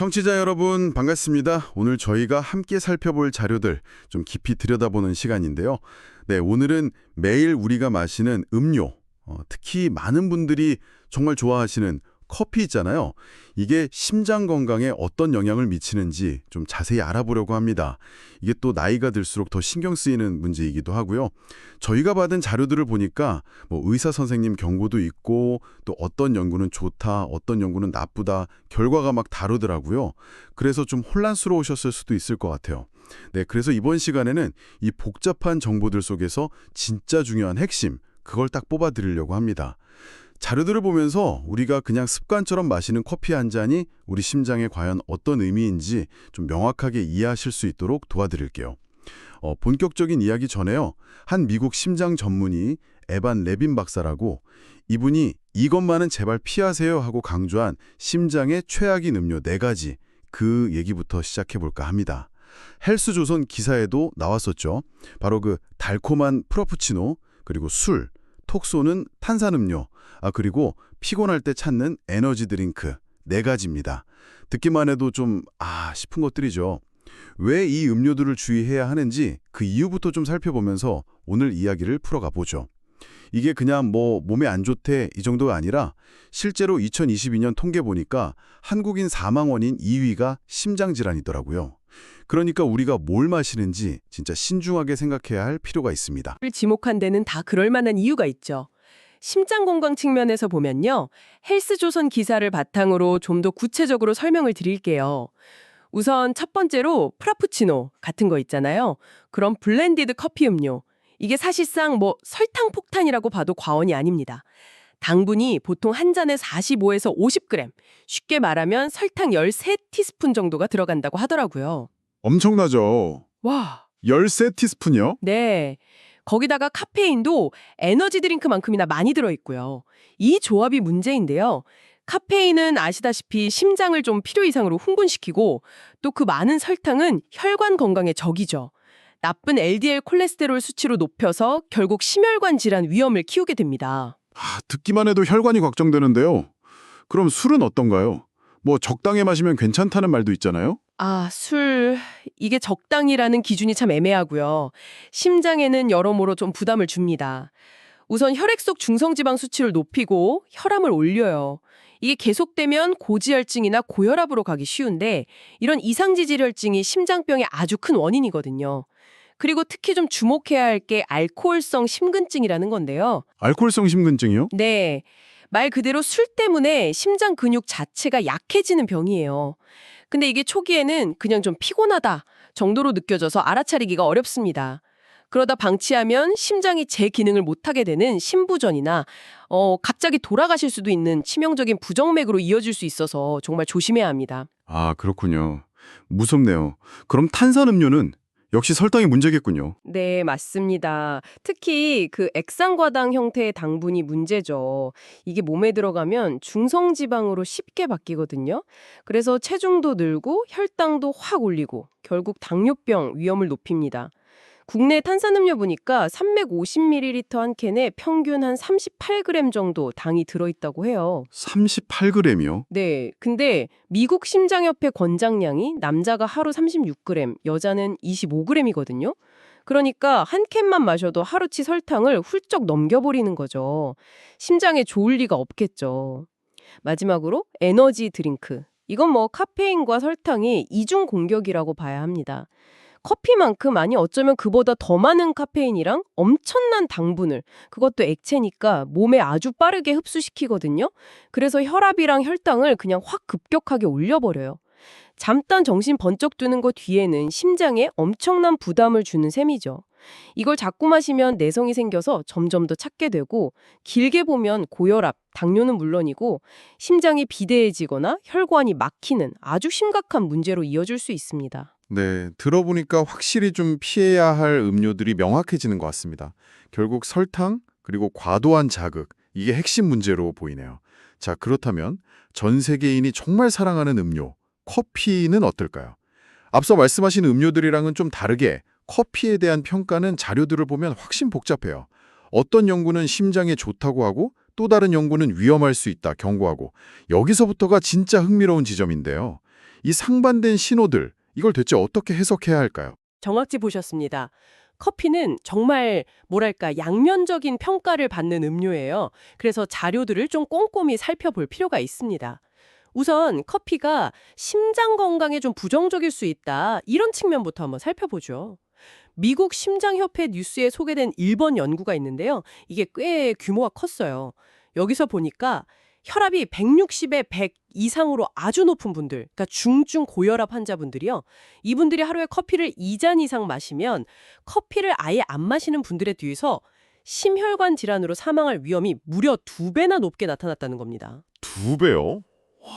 청취자 여러분 반갑습니다. 오늘 저희가 함께 살펴볼 자료들 좀 깊이 들여다보는 시간인데요. 네, 오늘은 매일 우리가 마시는 음료, 특히 많은 분들이 정말 좋아하시는 커피 있잖아요. 이게 심장 건강에 어떤 영향을 미치는지 좀 자세히 알아보려고 합니다. 이게 또 나이가 들수록 더 신경 쓰이는 문제이기도 하고요. 저희가 받은 자료들을 보니까 의사 선생님 경고도 있고 또 어떤 연구는 좋다, 어떤 연구는 나쁘다, 결과가 막 다르더라고요. 그래서 좀 혼란스러우셨을 수도 있을 것 같아요. 네, 그래서 이번 시간에는 이 복잡한 정보들 속에서 진짜 중요한 핵심, 그걸 딱 뽑아드리려고 합니다. 자료들을 보면서 우리가 그냥 습관처럼 마시는 커피 한 잔이 우리 심장에 과연 어떤 의미인지 좀 명확하게 이해하실 수 있도록 도와드릴게요. 본격적인 이야기 전에요. 한 미국 심장 전문의 에반 레빈 박사라고 이분이 이것만은 제발 피하세요 하고 강조한 심장의 최악인 음료 4가지 그 얘기부터 시작해볼까 합니다. 헬스조선 기사에도 나왔었죠. 바로 그 달콤한 프라푸치노, 그리고 술, 톡 쏘는 탄산음료, 그리고 피곤할 때 찾는 에너지 드링크 4가지입니다. 듣기만 해도 좀 싶은 것들이죠. 왜 이 음료들을 주의해야 하는지 그 이유부터 좀 살펴보면서 오늘 이야기를 풀어가 보죠. 이게 그냥 몸에 안 좋대 이 정도가 아니라 실제로 2022년 통계 보니까 한국인 사망 원인 2위가 심장질환이더라고요. 그러니까 우리가 뭘 마시는지 진짜 신중하게 생각해야 할 필요가 있습니다. 를 지목한 데는 다 그럴 만한 이유가 있죠. 심장 건강 측면에서 보면요. 헬스조선 기사를 바탕으로 좀 더 구체적으로 설명을 드릴게요. 우선 첫 번째로 프라푸치노 같은 거 있잖아요. 그런 블렌디드 커피 음료. 이게 사실상 설탕 폭탄이라고 봐도 과언이 아닙니다. 당분이 보통 한 잔에 45에서 50g, 쉽게 말하면 설탕 13티스푼 정도가 들어간다고 하더라고요. 엄청나죠. 와, 13티스푼이요? 네. 거기다가 카페인도 에너지 드링크만큼이나 많이 들어있고요. 이 조합이 문제인데요. 카페인은 아시다시피 심장을 좀 필요 이상으로 흥분시키고 또 그 많은 설탕은 혈관 건강에 적이죠. 나쁜 LDL 콜레스테롤 수치로 높여서 결국 심혈관 질환 위험을 키우게 됩니다. 듣기만 해도 혈관이 걱정되는데요. 그럼 술은 어떤가요? 적당히 마시면 괜찮다는 말도 있잖아요. 술, 이게 적당이라는 기준이 참 애매하고요. 심장에는 여러모로 좀 부담을 줍니다. 우선 혈액 속 중성지방 수치를 높이고 혈압을 올려요. 이게 계속되면 고지혈증이나 고혈압으로 가기 쉬운데 이런 이상지질혈증이 심장병의 아주 큰 원인이거든요. 그리고 특히 좀 주목해야 할 게 알코올성 심근증이라는 건데요. 알코올성 심근증이요? 네, 말 그대로 술 때문에 심장 근육 자체가 약해지는 병이에요. 근데 이게 초기에는 그냥 좀 피곤하다 정도로 느껴져서 알아차리기가 어렵습니다. 그러다 방치하면 심장이 제 기능을 못하게 되는 심부전이나 갑자기 돌아가실 수도 있는 치명적인 부정맥으로 이어질 수 있어서 정말 조심해야 합니다. 그렇군요. 무섭네요. 그럼 탄산음료는 역시 설탕이 문제겠군요. 네, 맞습니다. 특히 그 액상과당 형태의 당분이 문제죠. 이게 몸에 들어가면 중성지방으로 쉽게 바뀌거든요. 그래서 체중도 늘고 혈당도 확 올리고 결국 당뇨병 위험을 높입니다. 국내 탄산음료 보니까 350ml 한 캔에 평균 한 38g 정도 당이 들어있다고 해요. 38g이요? 네, 근데 미국 심장협회 권장량이 남자가 하루 36g, 여자는 25g이거든요. 그러니까 한 캔만 마셔도 하루치 설탕을 훌쩍 넘겨버리는 거죠. 심장에 좋을 리가 없겠죠. 마지막으로 에너지 드링크. 이건 카페인과 설탕이 이중 공격이라고 봐야 합니다. 커피만큼 아니 어쩌면 그보다 더 많은 카페인이랑 엄청난 당분을, 그것도 액체니까 몸에 아주 빠르게 흡수시키거든요. 그래서 혈압이랑 혈당을 그냥 확 급격하게 올려버려요. 잠깐 정신 번쩍 드는 것 뒤에는 심장에 엄청난 부담을 주는 셈이죠. 이걸 자꾸 마시면 내성이 생겨서 점점 더 찾게 되고 길게 보면 고혈압, 당뇨는 물론이고 심장이 비대해지거나 혈관이 막히는 아주 심각한 문제로 이어질 수 있습니다. 네, 들어보니까 확실히 좀 피해야 할 음료들이 명확해지는 것 같습니다. 결국 설탕, 그리고 과도한 자극, 이게 핵심 문제로 보이네요. 자, 그렇다면 전 세계인이 정말 사랑하는 음료, 커피는 어떨까요? 앞서 말씀하신 음료들이랑은 좀 다르게 커피에 대한 평가는 자료들을 보면 확신 복잡해요. 어떤 연구는 심장에 좋다고 하고 또 다른 연구는 위험할 수 있다 경고하고 여기서부터가 진짜 흥미로운 지점인데요. 이 상반된 신호들, 이걸 대체 어떻게 해석해야 할까요? 정확히 보셨습니다. 커피는 정말 뭐랄까 양면적인 평가를 받는 음료예요. 그래서 자료들을 좀 꼼꼼히 살펴볼 필요가 있습니다. 우선 커피가 심장 건강에 좀 부정적일 수 있다. 이런 측면부터 한번 살펴보죠. 미국 심장협회 뉴스에 소개된 일본 연구가 있는데요. 이게 꽤 규모가 컸어요. 여기서 보니까 혈압이 160에 100 이상으로 아주 높은 분들, 그러니까 중증 고혈압 환자분들이요. 이분들이 하루에 커피를 2잔 이상 마시면 커피를 아예 안 마시는 분들에 비해서 심혈관 질환으로 사망할 위험이 무려 2배나 높게 나타났다는 겁니다. 2배요?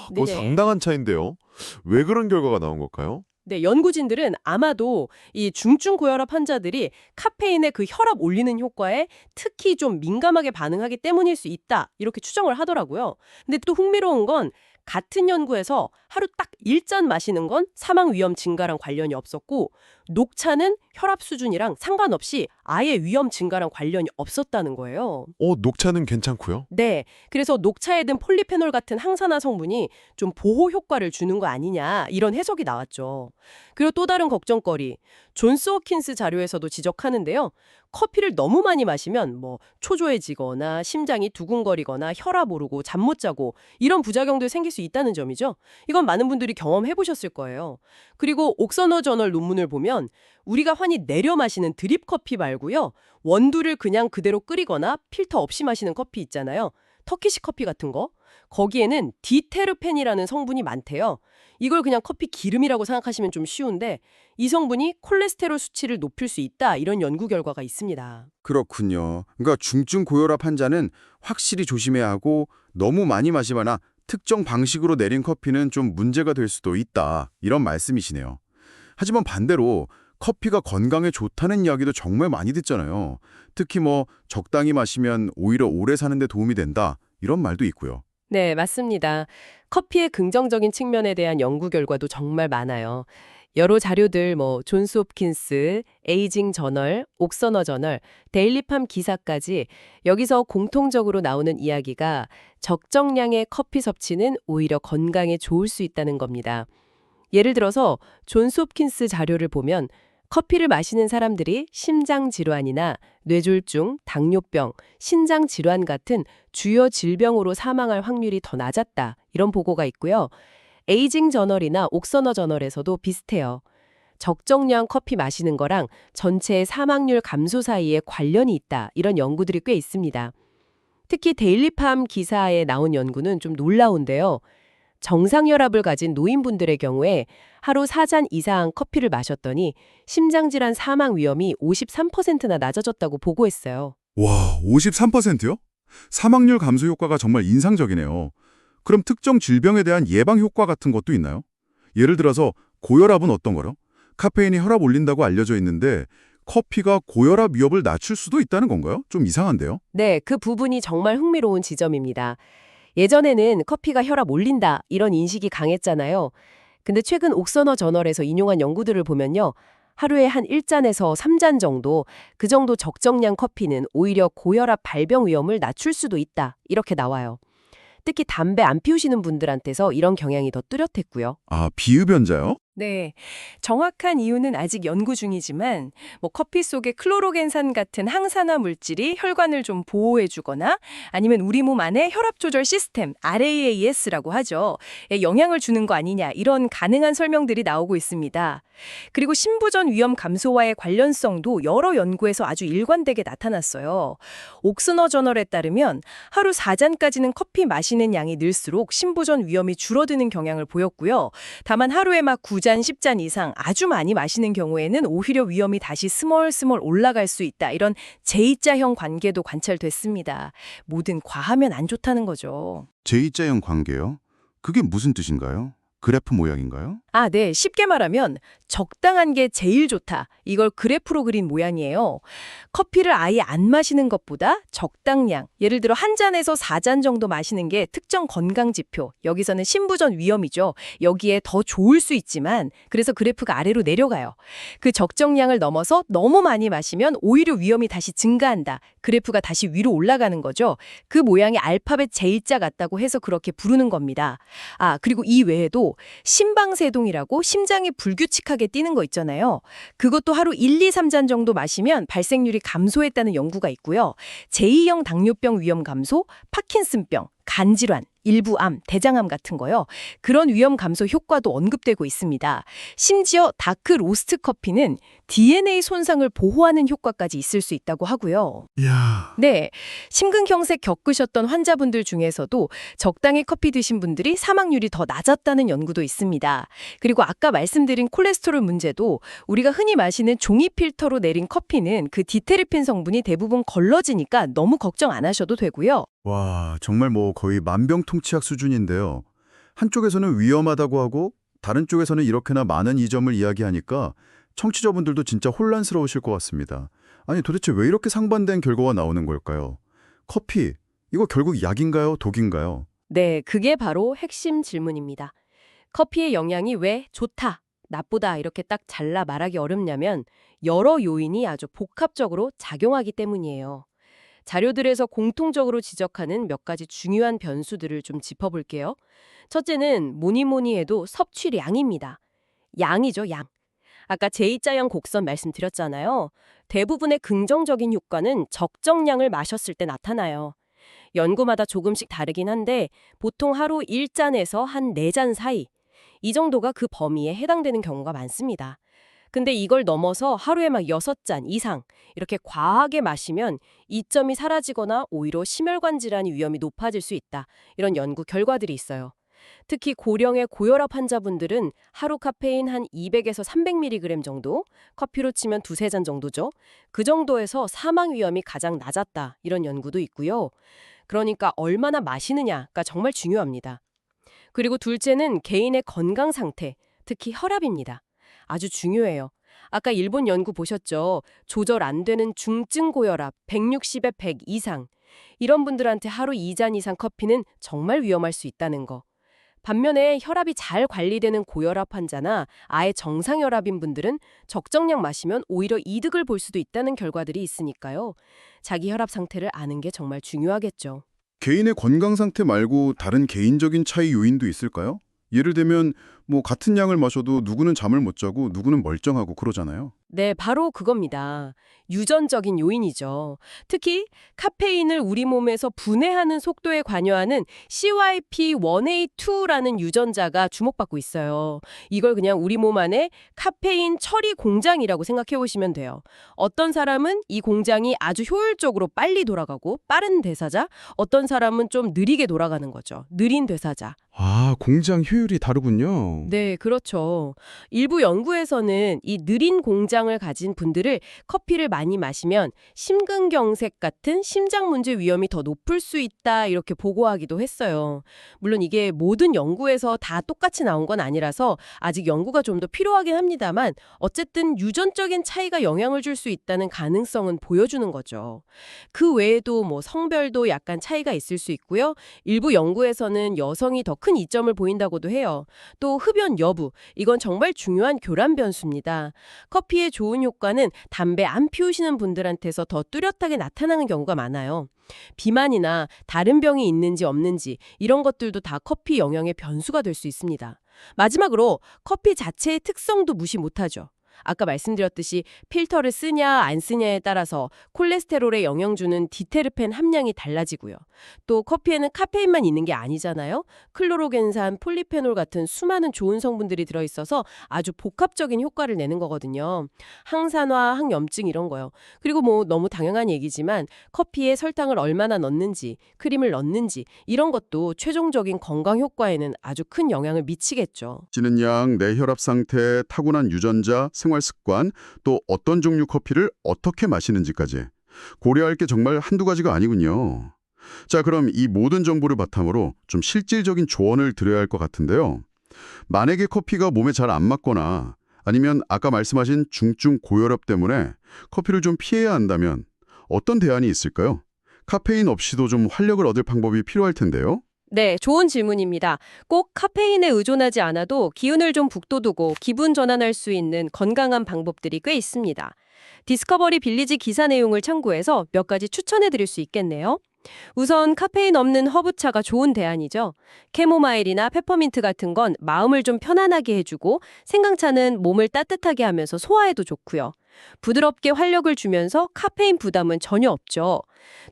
그거 네네. 상당한 차인데요. 왜 그런 결과가 나온 걸까요? 네, 연구진들은 아마도 이 중증 고혈압 환자들이 카페인의 그 혈압 올리는 효과에 특히 좀 민감하게 반응하기 때문일 수 있다. 이렇게 추정을 하더라고요. 근데 또 흥미로운 건 같은 연구에서 하루 딱 1잔 마시는 건 사망 위험 증가랑 관련이 없었고 녹차는 혈압 수준이랑 상관없이 아예 위험 증가랑 관련이 없었다는 거예요. 녹차는 괜찮고요. 네, 그래서 녹차에 든 폴리페놀 같은 항산화 성분이 좀 보호 효과를 주는 거 아니냐 이런 해석이 나왔죠. 그리고 또 다른 걱정거리, 존스 호킨스 자료에서도 지적하는데요. 커피를 너무 많이 마시면 초조해지거나 심장이 두근거리거나 혈압 오르고 잠 못 자고 이런 부작용들 생길 수 있다는 점이죠. 이건 많은 분들이 경험해 보셨을 거예요. 그리고 옥서너 저널 논문을 보면 우리가 흔히 내려 마시는 드립 커피 말고요. 원두를 그냥 그대로 끓이거나 필터 없이 마시는 커피 있잖아요. 터키시 커피 같은 거. 거기에는 디테르펜이라는 성분이 많대요. 이걸 그냥 커피 기름이라고 생각하시면 좀 쉬운데 이 성분이 콜레스테롤 수치를 높일 수 있다. 이런 연구 결과가 있습니다. 그렇군요. 그러니까 중증 고혈압 환자는 확실히 조심해야 하고 너무 많이 마시거나 특정 방식으로 내린 커피는 좀 문제가 될 수도 있다. 이런 말씀이시네요. 하지만 반대로 커피가 건강에 좋다는 이야기도 정말 많이 듣잖아요. 특히 적당히 마시면 오히려 오래 사는 데 도움이 된다. 이런 말도 있고요. 네, 맞습니다. 커피의 긍정적인 측면에 대한 연구 결과도 정말 많아요. 여러 자료들 존스 홉킨스, 에이징 저널, 옥서너 저널, 데일리팜 기사까지 여기서 공통적으로 나오는 이야기가 적정량의 커피 섭취는 오히려 건강에 좋을 수 있다는 겁니다. 예를 들어서 존스 홉킨스 자료를 보면 커피를 마시는 사람들이 심장 질환이나 뇌졸중, 당뇨병, 신장 질환 같은 주요 질병으로 사망할 확률이 더 낮았다. 이런 보고가 있고요. 에이징 저널이나 옥서너 저널에서도 비슷해요. 적정량 커피 마시는 거랑 전체의 사망률 감소 사이에 관련이 있다. 이런 연구들이 꽤 있습니다. 특히 데일리팜 기사에 나온 연구는 좀 놀라운데요. 정상혈압을 가진 노인분들의 경우에 하루 4잔 이상 커피를 마셨더니 심장질환 사망 위험이 53%나 낮아졌다고 보고했어요. 와, 53%요? 사망률 감소 효과가 정말 인상적이네요. 그럼 특정 질병에 대한 예방 효과 같은 것도 있나요? 예를 들어서 고혈압은 어떤 거요? 카페인이 혈압 올린다고 알려져 있는데 커피가 고혈압 위험을 낮출 수도 있다는 건가요? 좀 이상한데요? 네, 그 부분이 정말 흥미로운 지점입니다. 예전에는 커피가 혈압 올린다 이런 인식이 강했잖아요. 근데 최근 옥서너 저널에서 인용한 연구들을 보면요. 하루에 한 1잔에서 3잔 정도, 그 정도 적정량 커피는 오히려 고혈압 발병 위험을 낮출 수도 있다. 이렇게 나와요. 특히 담배 안 피우시는 분들한테서 이런 경향이 더 뚜렷했고요. 아, 비흡연자요? 네, 정확한 이유는 아직 연구 중이지만 커피 속의 클로로겐산 같은 항산화 물질이 혈관을 좀 보호해주거나 아니면 우리 몸 안에 혈압 조절 시스템 RAAS라고 하죠. 에 영향을 주는 거 아니냐 이런 가능한 설명들이 나오고 있습니다. 그리고 심부전 위험 감소와의 관련성도 여러 연구에서 아주 일관되게 나타났어요. 옥스너 저널에 따르면 하루 4잔까지는 커피 마시는 양이 늘수록 심부전 위험이 줄어드는 경향을 보였고요. 다만 하루에 막 9잔, 10잔 이상 아주 많이 마시는 경우에는 오히려 위험이 다시 스멀스멀 올라갈 수 있다. 이런 J자형 관계도 관찰됐습니다. 뭐든 과하면 안 좋다는 거죠. J자형 관계요? 그게 무슨 뜻인가요? 그래프 모양인가요? 아, 네. 쉽게 말하면 적당한 게 제일 좋다. 이걸 그래프로 그린 모양이에요. 커피를 아예 안 마시는 것보다 적당량, 예를 들어 한 잔에서 4잔 정도 마시는 게 특정 건강 지표, 여기서는 심부전 위험이죠. 여기에 더 좋을 수 있지만 그래서 그래프가 아래로 내려가요. 그 적정량을 넘어서 너무 많이 마시면 오히려 위험이 다시 증가한다. 그래프가 다시 위로 올라가는 거죠. 그 모양이 알파벳 J자 같다고 해서 그렇게 부르는 겁니다. 아, 그리고 이 외에도 심방세동이라고 심장이 불규칙하게 뛰는 거 있잖아요. 그것도 하루 1, 2, 3잔 정도 마시면 발생률이 감소했다는 연구가 있고요. 제2형 당뇨병 위험 감소, 파킨슨병, 간질환, 일부 암, 대장암 같은 거요. 그런 위험 감소 효과도 언급되고 있습니다. 심지어 다크 로스트 커피는 DNA 손상을 보호하는 효과까지 있을 수 있다고 하고요. 이야. 네, 심근경색 겪으셨던 환자분들 중에서도 적당히 커피 드신 분들이 사망률이 더 낮았다는 연구도 있습니다. 그리고 아까 말씀드린 콜레스테롤 문제도 우리가 흔히 마시는 종이 필터로 내린 커피는 그 디테르핀 성분이 대부분 걸러지니까 너무 걱정 안 하셔도 되고요. 와, 정말 뭐 거의 만병통치약 수준인데요. 한쪽에서는 위험하다고 하고 다른 쪽에서는 이렇게나 많은 이점을 이야기하니까 청취자분들도 진짜 혼란스러우실 것 같습니다. 아니 도대체 왜 이렇게 상반된 결과가 나오는 걸까요? 커피, 이거 결국 약인가요? 독인가요? 네, 그게 바로 핵심 질문입니다. 커피의 영향이 왜 좋다, 나쁘다 이렇게 딱 잘라 말하기 어렵냐면 여러 요인이 아주 복합적으로 작용하기 때문이에요. 자료들에서 공통적으로 지적하는 몇 가지 중요한 변수들을 좀 짚어볼게요. 첫째는 뭐니 해도 섭취량입니다. 양이죠, 양. 아까 제2자형 곡선 말씀드렸잖아요. 대부분의 긍정적인 효과는 적정량을 마셨을 때 나타나요. 연구마다 조금씩 다르긴 한데 보통 하루 1잔에서 한 4잔 사이, 이 정도가 그 범위에 해당되는 경우가 많습니다. 근데 이걸 넘어서 하루에 막 6잔 이상 이렇게 과하게 마시면 이점이 사라지거나 오히려 심혈관 질환 위험이 높아질 수 있다. 이런 연구 결과들이 있어요. 특히 고령의 고혈압 환자분들은 하루 카페인 한 200에서 300mg 정도, 커피로 치면 2-3잔 정도죠. 그 정도에서 사망 위험이 가장 낮았다. 이런 연구도 있고요. 그러니까 얼마나 마시느냐가 정말 중요합니다. 그리고 둘째는 개인의 건강 상태, 특히 혈압입니다. 아주 중요해요. 아까 일본 연구 보셨죠? 조절 안 되는 중증 고혈압 160에 100 이상. 이런 분들한테 하루 2잔 이상 커피는 정말 위험할 수 있다는 거. 반면에 혈압이 잘 관리되는 고혈압 환자나 아예 정상혈압인 분들은 적정량 마시면 오히려 이득을 볼 수도 있다는 결과들이 있으니까요. 자기 혈압 상태를 아는 게 정말 중요하겠죠. 개인의 건강 상태 말고 다른 개인적인 차이 요인도 있을까요? 예를 들면 뭐 같은 양을 마셔도 누구는 잠을 못 자고 누구는 멀쩡하고 그러잖아요. 네, 바로 그겁니다. 유전적인 요인이죠. 특히 카페인을 우리 몸에서 분해하는 속도에 관여하는 CYP1A2라는 유전자가 주목받고 있어요. 이걸 그냥 우리 몸 안에 카페인 처리 공장이라고 생각해 보시면 돼요. 어떤 사람은 이 공장이 아주 효율적으로 빨리 돌아가고 빠른 대사자, 어떤 사람은 좀 느리게 돌아가는 거죠. 느린 대사자. 아, 공장 효율이 다르군요. 네, 그렇죠. 일부 연구에서는 이 느린 공장을 가진 분들을 커피를 많이 마시면 심근경색 같은 심장 문제 위험이 더 높을 수 있다 이렇게 보고하기도 했어요. 물론 이게 모든 연구에서 다 똑같이 나온 건 아니라서 아직 연구가 좀 더 필요하긴 합니다만 어쨌든 유전적인 차이가 영향을 줄 수 있다는 가능성은 보여주는 거죠. 그 외에도 뭐 성별도 약간 차이가 있을 수 있고요. 일부 연구에서는 여성이 더 큰 이점을 보인다고도 해요. 또 흡연 여부, 이건 정말 중요한 교란 변수입니다. 커피의 좋은 효과는 담배 안 피우시는 분들한테서 더 뚜렷하게 나타나는 경우가 많아요. 비만이나 다른 병이 있는지 없는지 이런 것들도 다 커피 영향의 변수가 될 수 있습니다. 마지막으로 커피 자체의 특성도 무시 못하죠. 아까 말씀드렸듯이 필터를 쓰냐 안 쓰냐에 따라서 콜레스테롤에 영향 주는 디테르펜 함량이 달라지고요. 또 커피에는 카페인만 있는 게 아니잖아요. 클로로겐산, 폴리페놀 같은 수많은 좋은 성분들이 들어있어서 아주 복합적인 효과를 내는 거거든요. 항산화, 항염증 이런 거요. 그리고 뭐 너무 당연한 얘기지만 커피에 설탕을 얼마나 넣는지, 크림을 넣는지 이런 것도 최종적인 건강 효과에는 아주 큰 영향을 미치겠죠. 지는 양, 내 혈압 상태, 타고난 유전자, 생활 습관, 또 어떤 종류 커피를 어떻게 마시는지까지 고려할 게 정말 한두 가지가 아니군요. 자, 그럼 이 모든 정보를 바탕으로 좀 실질적인 조언을 드려야 할 것 같은데요. 만약에 커피가 몸에 잘 안 맞거나 아니면 아까 말씀하신 중증 고혈압 때문에 커피를 좀 피해야 한다면 어떤 대안이 있을까요? 카페인 없이도 좀 활력을 얻을 방법이 필요할 텐데요. 네, 좋은 질문입니다. 꼭 카페인에 의존하지 않아도 기운을 좀 북돋우고 기분 전환할 수 있는 건강한 방법들이 꽤 있습니다. 디스커버리 빌리지 기사 내용을 참고해서 몇 가지 추천해 드릴 수 있겠네요. 우선 카페인 없는 허브차가 좋은 대안이죠. 캐모마일이나 페퍼민트 같은 건 마음을 좀 편안하게 해주고 생강차는 몸을 따뜻하게 하면서 소화에도 좋고요. 부드럽게 활력을 주면서 카페인 부담은 전혀 없죠.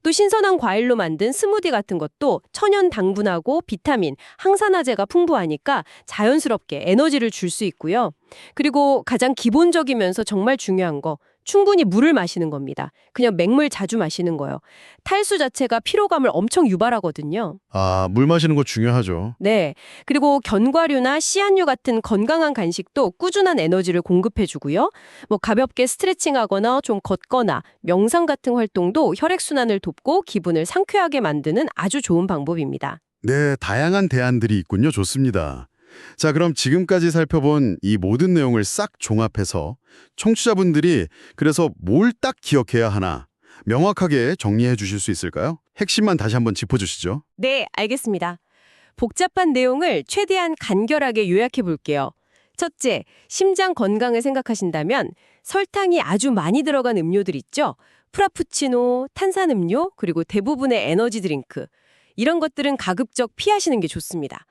또 신선한 과일로 만든 스무디 같은 것도 천연 당분하고 비타민, 항산화제가 풍부하니까 자연스럽게 에너지를 줄 수 있고요. 그리고 가장 기본적이면서 정말 중요한 거, 충분히 물을 마시는 겁니다. 그냥 맹물 자주 마시는 거요. 탈수 자체가 피로감을 엄청 유발하거든요. 아, 물 마시는 거 중요하죠. 네. 그리고 견과류나 씨앗류 같은 건강한 간식도 꾸준한 에너지를 공급해주고요. 뭐 가볍게 스트레칭하거나 좀 걷거나 명상 같은 활동도 혈액순환을 돕고 기분을 상쾌하게 만드는 아주 좋은 방법입니다. 네, 다양한 대안들이 있군요. 좋습니다. 자, 그럼 지금까지 살펴본 이 모든 내용을 싹 종합해서 청취자분들이 그래서 뭘 딱 기억해야 하나 명확하게 정리해 주실 수 있을까요? 핵심만 다시 한번 짚어주시죠. 네, 알겠습니다. 복잡한 내용을 최대한 간결하게 요약해 볼게요. 첫째, 심장 건강을 생각하신다면 설탕이 아주 많이 들어간 음료들 있죠? 프라푸치노, 탄산음료, 그리고 대부분의 에너지 드링크. 이런 것들은 가급적 피하시는 게 좋습니다.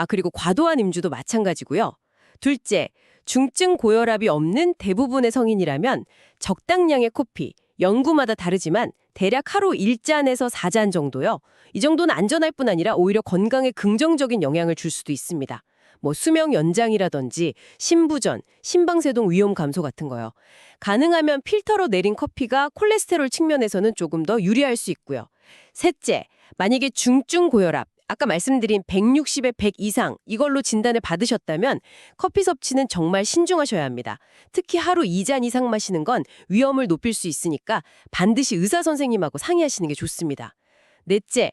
그리고 과도한 음주도 마찬가지고요. 둘째, 중증 고혈압이 없는 대부분의 성인이라면 적당량의 커피, 연구마다 다르지만 대략 하루 1잔에서 4잔 정도요. 이 정도는 안전할 뿐 아니라 오히려 건강에 긍정적인 영향을 줄 수도 있습니다. 뭐 수명 연장이라든지 심부전, 심방세동 위험 감소 같은 거요. 가능하면 필터로 내린 커피가 콜레스테롤 측면에서는 조금 더 유리할 수 있고요. 셋째, 만약에 중증 고혈압, 아까 말씀드린 160에 100 이상 이걸로 진단을 받으셨다면 커피 섭취는 정말 신중하셔야 합니다. 특히 하루 2잔 이상 마시는 건 위험을 높일 수 있으니까 반드시 의사 선생님하고 상의하시는 게 좋습니다. 넷째,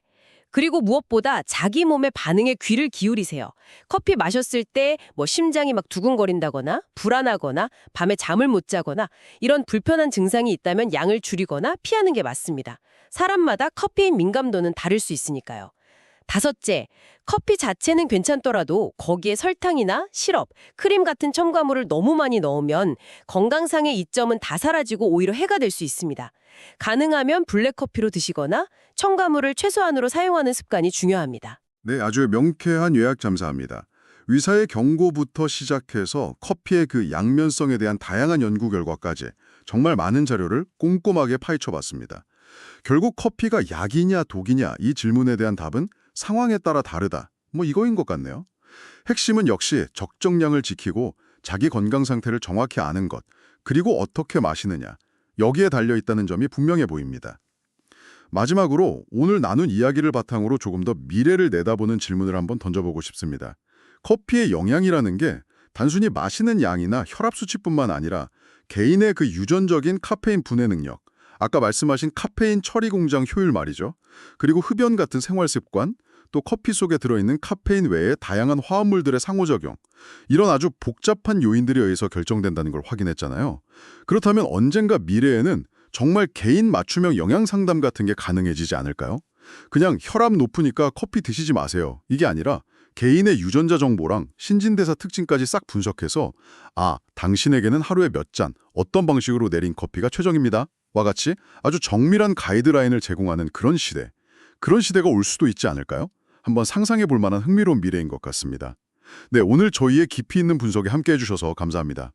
그리고 무엇보다 자기 몸의 반응에 귀를 기울이세요. 커피 마셨을 때 뭐 심장이 막 두근거린다거나 불안하거나 밤에 잠을 못 자거나 이런 불편한 증상이 있다면 양을 줄이거나 피하는 게 맞습니다. 사람마다 카페인 민감도는 다를 수 있으니까요. 다섯째, 커피 자체는 괜찮더라도 거기에 설탕이나 시럽, 크림 같은 첨가물을 너무 많이 넣으면 건강상의 이점은 다 사라지고 오히려 해가 될 수 있습니다. 가능하면 블랙커피로 드시거나 첨가물을 최소한으로 사용하는 습관이 중요합니다. 네, 아주 명쾌한 요약 감사합니다. 의사의 경고부터 시작해서 커피의 그 양면성에 대한 다양한 연구 결과까지 정말 많은 자료를 꼼꼼하게 파헤쳐봤습니다. 결국 커피가 약이냐 독이냐 이 질문에 대한 답은 상황에 따라 다르다. 뭐 이거인 것 같네요. 핵심은 역시 적정량을 지키고 자기 건강 상태를 정확히 아는 것, 그리고 어떻게 마시느냐. 여기에 달려있다는 점이 분명해 보입니다. 마지막으로 오늘 나눈 이야기를 바탕으로 조금 더 미래를 내다보는 질문을 한번 던져보고 싶습니다. 커피의 영향이라는 게 단순히 마시는 양이나 혈압 수치뿐만 아니라 개인의 그 유전적인 카페인 분해 능력, 아까 말씀하신 카페인 처리 공장 효율 말이죠. 그리고 흡연 같은 생활 습관, 또 커피 속에 들어있는 카페인 외에 다양한 화합물들의 상호작용, 이런 아주 복잡한 요인들에 의해서 결정된다는 걸 확인했잖아요. 그렇다면 언젠가 미래에는 정말 개인 맞춤형 영양 상담 같은 게 가능해지지 않을까요? 그냥 혈압 높으니까 커피 드시지 마세요. 이게 아니라 개인의 유전자 정보랑 신진대사 특징까지 싹 분석해서 당신에게는 하루에 몇 잔, 어떤 방식으로 내린 커피가 최적입니다. 와 같이 아주 정밀한 가이드라인을 제공하는 그런 시대가 올 수도 있지 않을까요? 한번 상상해 볼 만한 흥미로운 미래인 것 같습니다. 네, 오늘 저희의 깊이 있는 분석에 함께해 주셔서 감사합니다.